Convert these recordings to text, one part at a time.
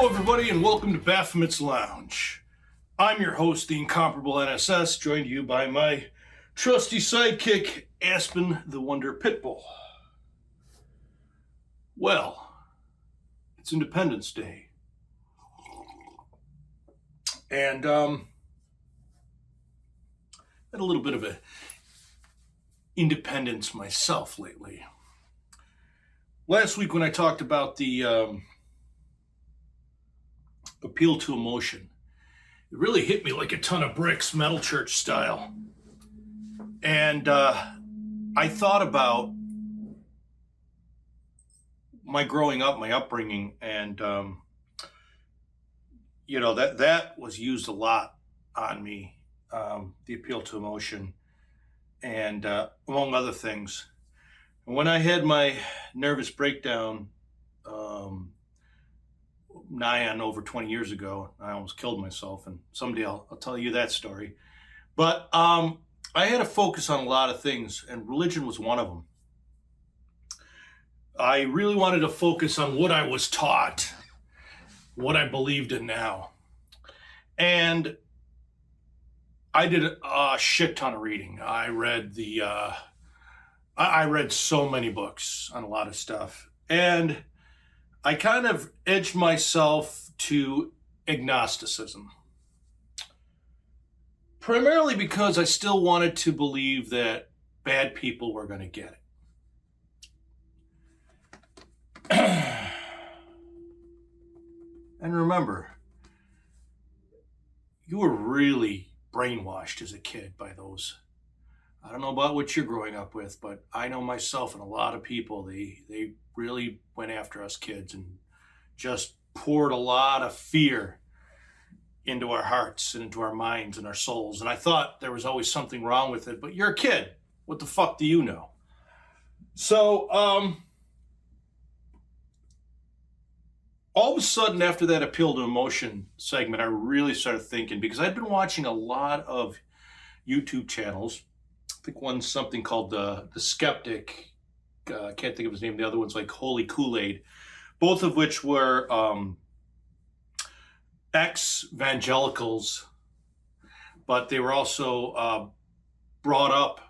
Hello, everybody, and welcome to Baphomet's Lounge. I'm your host, the incomparable NSS, joined you by my trusty sidekick, Aspen the Wonder Pitbull. Well, it's Independence Day. And had a little bit of a independence myself lately. Last week when I talked about the appeal to emotion, it really hit me like a ton of bricks, metal church style. And I thought about my growing up, my upbringing, and that was used a lot on me, the appeal to emotion, and among other things. And when I had my nervous breakdown nigh on over 20 years ago, I almost killed myself, and someday I'll tell you that story. But I had to focus on a lot of things, and religion was one of them. I really wanted to focus on what I was taught, what I believed in now. And I did a shit ton of reading. I read I read so many books on a lot of stuff. And I kind of edged myself to agnosticism. Primarily because I still wanted to believe that bad people were going to get it. And remember, you were really brainwashed as a kid by those. I don't know about what you're growing up with, but I know myself and a lot of people, they really went after us kids and just poured a lot of fear into our hearts and into our minds and our souls. And I thought there was always something wrong with it, but you're a kid. What the fuck do you know? So, all of a sudden, after that appeal to emotion segment, I really started thinking, because I'd been watching a lot of YouTube channels. I think one's something called the Skeptic. I can't think of his name. The other one's like Holy Kool-Aid. Both of which were ex-evangelicals, but they were also brought up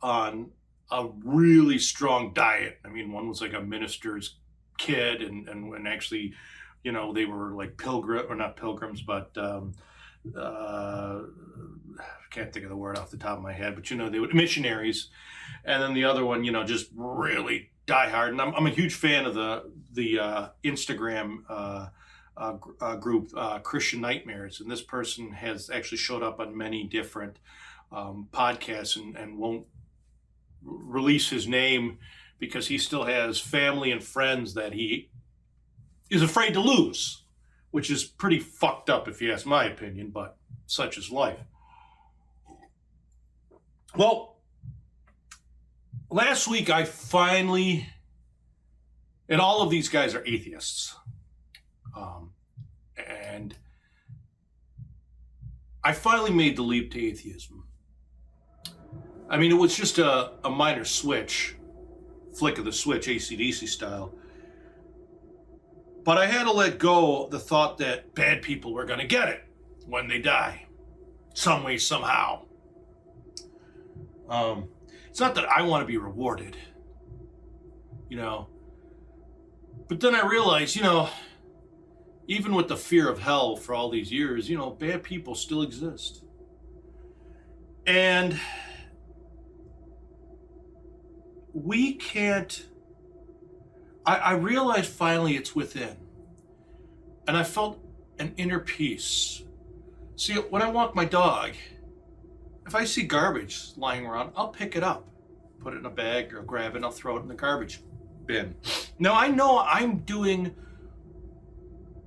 on a really strong diet. I mean, one was like a minister's kid, and actually, you know, they were like not pilgrims, but I can't think of the word off the top of my head, but you know, they were missionaries. And then the other one, you know, just really die hard. And I'm a huge fan of the Instagram group Christian Nightmares, and this person has actually showed up on many different podcasts and won't release his name because he still has family and friends that he is afraid to lose, which is pretty fucked up if you ask my opinion, but such is life. Well, last week I finally, and all of these guys are atheists, and I finally made the leap to atheism. I mean, it was just a minor switch, flick of the switch, AC/DC style. But I had to let go the thought that bad people were going to get it when they die, some way, somehow. It's not that I want to be rewarded, you know. But then I realized, you know, even with the fear of hell for all these years, you know, bad people still exist. And we can't, I realized finally it's within. And I felt an inner peace. See, when I walk my dog, if I see garbage lying around, I'll pick it up, put it in a bag or grab it and I'll throw it in the garbage bin. Now I know I'm doing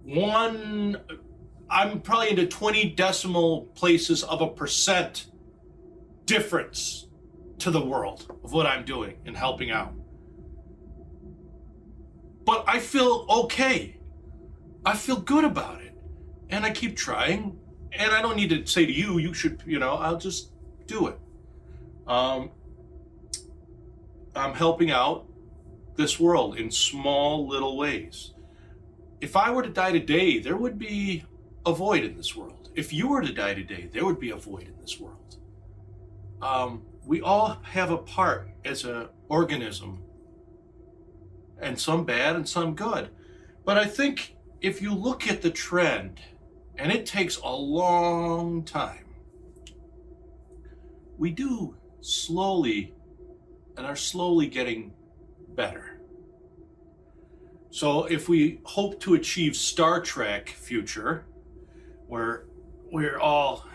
I'm probably into 20 decimal places of a percent difference to the world of what I'm doing and helping out. But I feel okay. I feel good about it. And I keep trying. And I don't need to say to you, you should, you know, I'll just do it. I'm helping out this world in small little ways. if I were to die today, there would be a void in this world. If you were to die today, there would be a void in this world. We all have a part as an organism, and some bad and some good. But I think if you look at the trend, and it takes a long time, we do slowly and are slowly getting better. So if we hope to achieve Star Trek future, where we're all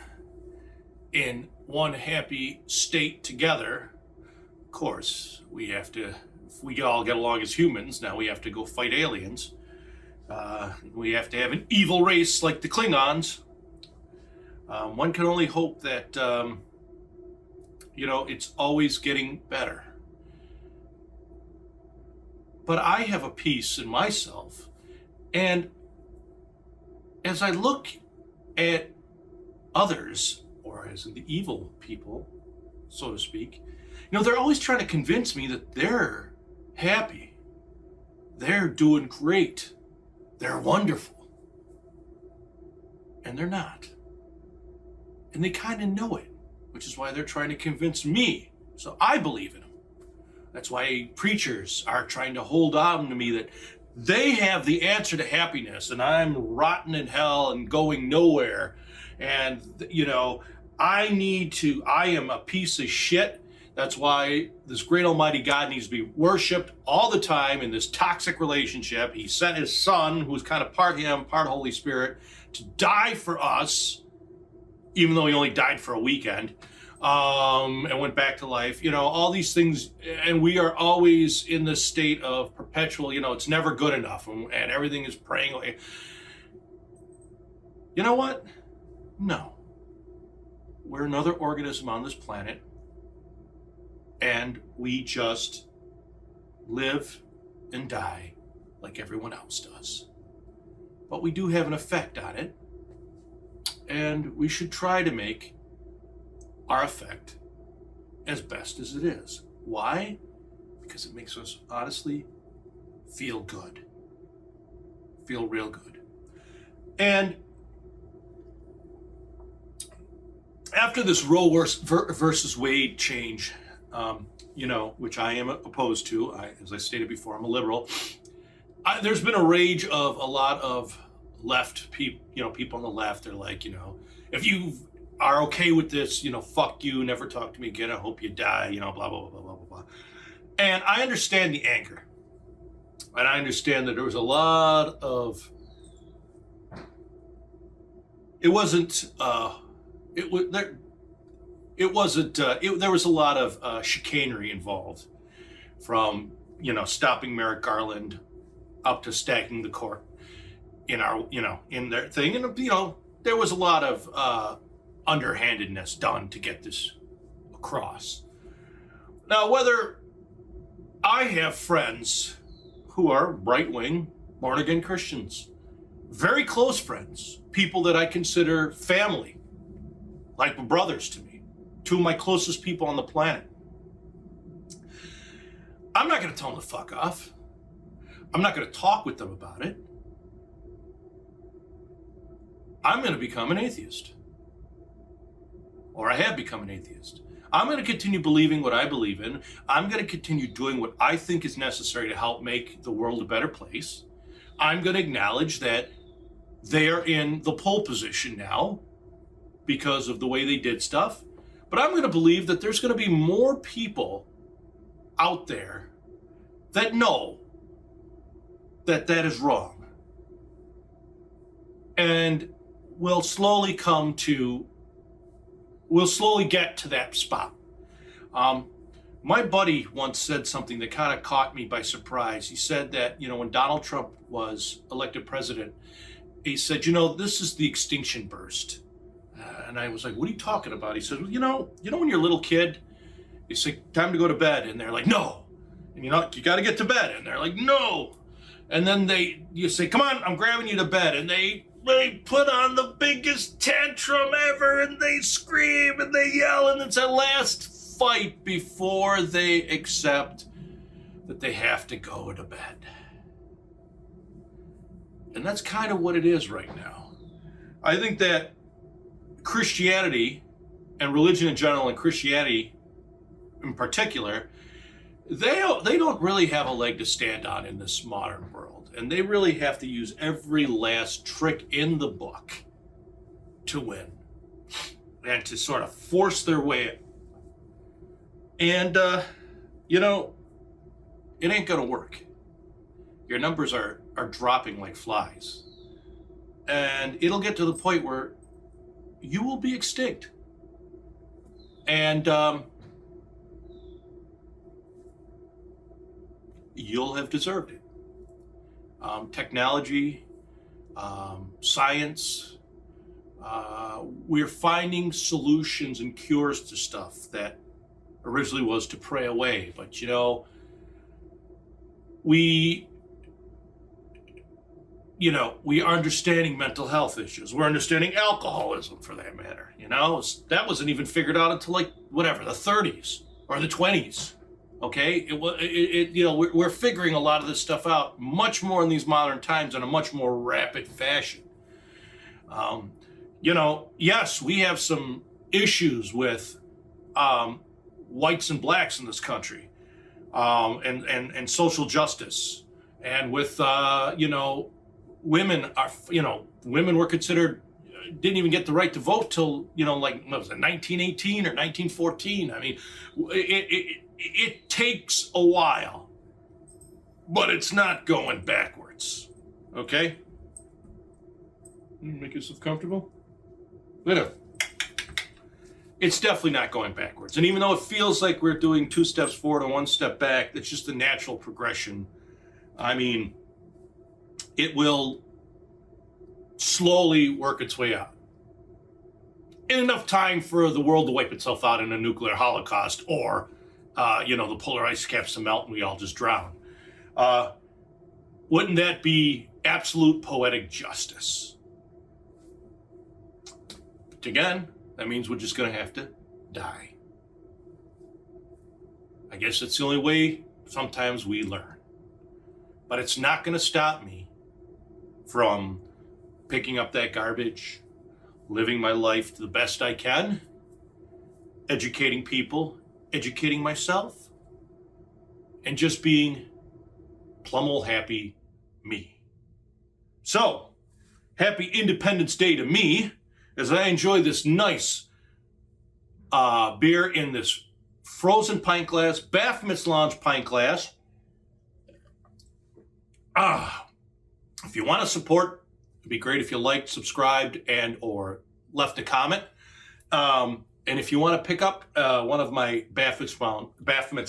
in one happy state together, of course, we have to, if we all get along as humans, now we have to go fight aliens. We have to have an evil race like the Klingons. One can only hope that, it's always getting better. But I have a peace in myself. And as I look at others, or as in the evil people, so to speak, they're always trying to convince me that they're happy. They're doing great. They're wonderful. And they're not. And they kind of know it, which is why they're trying to convince me. So I believe in them. That's why preachers are trying to hold on to me that they have the answer to happiness, and I'm rotten in hell and going nowhere. And, I am a piece of shit. That's why this great almighty God needs to be worshiped all the time in this toxic relationship. He sent his son, who was kind of part him, part Holy Spirit, to die for us, even though he only died for a weekend, and went back to life. All these things, and we are always in this state of perpetual, it's never good enough, and everything is praying away. You know what? No. We're another organism on this planet, and we just live and die like everyone else does. But we do have an effect on it, and we should try to make our effect as best as it is. Why? Because it makes us honestly feel good. Feel real good. And after this Roe versus Wade change, which I am opposed to, as I stated before, I'm a liberal. There's been a rage of a lot of left people, people on the left. They're like, if you are okay with this, fuck you, never talk to me again, I hope you die, blah, blah, blah, blah, blah, blah. And I understand the anger. And I understand that there was a lot of, there was a lot of chicanery involved, from, stopping Merrick Garland up to stacking the court in our, in their thing. And, there was a lot of underhandedness done to get this across. Now, whether I have friends who are right-wing, born-again Christians, very close friends, people that I consider family, like brothers to me, two of my closest people on the planet. I'm not going to tell them to fuck off. I'm not going to talk with them about it. I'm going to become an atheist. Or I have become an atheist. I'm going to continue believing what I believe in. I'm going to continue doing what I think is necessary to help make the world a better place. I'm going to acknowledge that they are in the pole position now because of the way they did stuff. But I'm going to believe that there's going to be more people out there that know that that is wrong. And we'll slowly get to that spot. My buddy once said something that kind of caught me by surprise. He said that, when Donald Trump was elected president, he said, this is the extinction burst. And I was like, what are you talking about? He said, well, when you're a little kid, you say, time to go to bed. And they're like, no. And you got to get to bed. And they're like, no. And then you say, come on, I'm grabbing you to bed. And they put on the biggest tantrum ever, and they scream and they yell, and it's a last fight before they accept that they have to go to bed. And that's kind of what it is right now. I think that Christianity and religion in general, and Christianity in particular, they don't really have a leg to stand on in this modern world. And they really have to use every last trick in the book to win and to sort of force their way in. And, it ain't going to work. Your numbers are dropping like flies. And it'll get to the point where you will be extinct. And you'll have deserved it. Technology, science, we're finding solutions and cures to stuff that originally was to pray away. But, we are understanding mental health issues. We're understanding alcoholism, for that matter. That wasn't even figured out until the 30s or the 20s. Okay, we're figuring a lot of this stuff out much more in these modern times in a much more rapid fashion. Yes, we have some issues with whites and blacks in this country, and social justice, and with women were considered, didn't even get the right to vote till what was it, 1918 or 1914. I mean, it takes a while, but it's not going backwards. Okay, make yourself comfortable. It's definitely not going backwards. And even though it feels like we're doing 2 steps forward and 1 step back, it's just a natural progression. I mean, it will slowly work its way out. In enough time for the world to wipe itself out in a nuclear holocaust, or, the polar ice caps to melt and we all just drown. Wouldn't that be absolute poetic justice? But again, that means we're just going to have to die. I guess it's the only way sometimes we learn. But it's not going to stop me from picking up that garbage, living my life to the best I can, educating people, educating myself, and just being plumb old happy me. So, happy Independence Day to me, as I enjoy this nice beer in this frozen pint glass, Baphomet's Lounge pint glass. If you want to support, it'd be great if you liked, subscribed, and or left a comment. And if you want to pick up one of my Baphomet's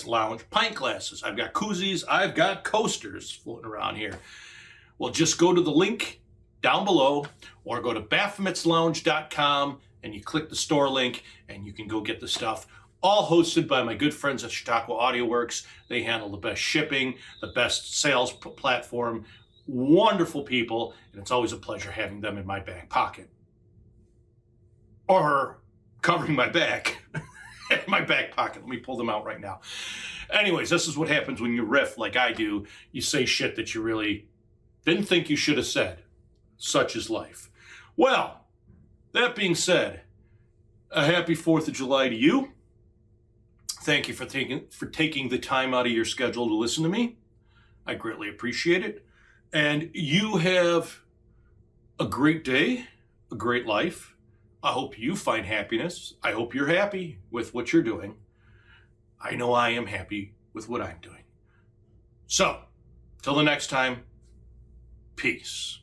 Lounge pint glasses, I've got koozies, I've got coasters floating around here. Well, just go to the link down below, or go to Baphomet'sLounge.com and you click the store link and you can go get the stuff. All hosted by my good friends at Chautauqua Audio Works. They handle the best shipping, the best sales platform. Wonderful people, and it's always a pleasure having them in my back pocket. Or covering my back. My back pocket. Let me pull them out right now. Anyways, this is what happens when you riff like I do. You say shit that you really didn't think you should have said. Such is life. Well, that being said, a happy 4th of July to you. Thank you for taking the time out of your schedule to listen to me. I greatly appreciate it. And you have a great day, a great life. I hope you find happiness. I hope you're happy with what you're doing. I know I am happy with what I'm doing. So, till the next time, peace.